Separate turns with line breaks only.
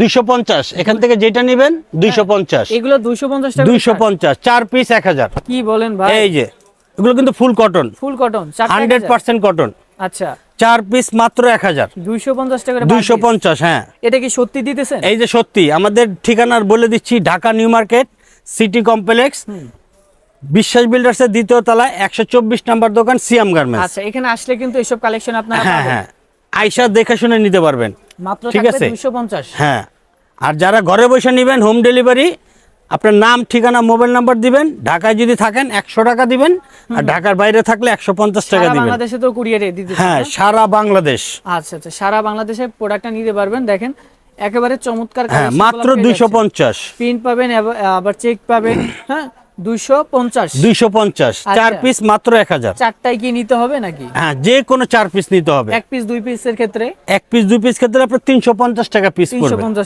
250, এখান থেকে যেটা নেবেন 250।
এগুলো 250 টাকা
250, 4 পিস 1000।
কি বলেন ভাই?
এই যে এগুলো কিন্তু ফুল কটন,
ফুল কটন
100% কটন।
আচ্ছা
4 পিস মাত্র 1000।
250 টাকা
250, হ্যাঁ।
এটা কি সত্যি দিতেছেন?
এই যে সত্যি, আমাদের ঠিকানার বলে দিচ্ছি, Dhaka new market city complex, বিশ্বাস বিল্ডার্সের দ্বিতীয় তলায় 124 নাম্বার দোকান, সিয়াম গার্মেন্টস।
আচ্ছা এখানে আসলে কিন্তু এসব কালেকশন আপনারা
হ্যাঁ
পাবেন।
হ্যাঁ, আয়শা দেখে শুনে নিতে পারবেন।
মাত্র
ঠিক
থাকবে
আছে
250।
হ্যাঁ। আর যারা ঘরে বসে নেবেন হোম ডেলিভারি, আপনার নাম ঠিকানা মোবাইল নাম্বার দিবেন। ঢাকায় যদি থাকেন 100 টাকা দিবেন, আর ঢাকার বাইরে থাকলে 150 টাকা
সারা
দিবেন।
বাংলাদেশে তো কুরিয়ারে দিতেছেন
হ্যাঁ,
না?
সারা বাংলাদেশ।
আচ্ছা আচ্ছা, সারা বাংলাদেশে প্রোডাক্টটা নিতে পারবেন। দেখেন একেবারে চমৎকার
হ্যাঁ,
collection
মাত্র
গুলো পেয়ে যাচ্ছেন।
250।
প্রিন্ট পাবেন আবার চেক পাবেন। হ্যাঁ 250।
250, 4
আচ্ছা।
পিস মাত্র 1000।
চারটাই কি নিতে হবে নাকি?
হ্যাঁ, যে কোনো 4 পিস নিতে হবে।
এক পিস দুই পিসের ক্ষেত্রে
এক পিস 2 পিস ক্ষেত্রে আপনার 350 টাকা পিস পড়বে।
350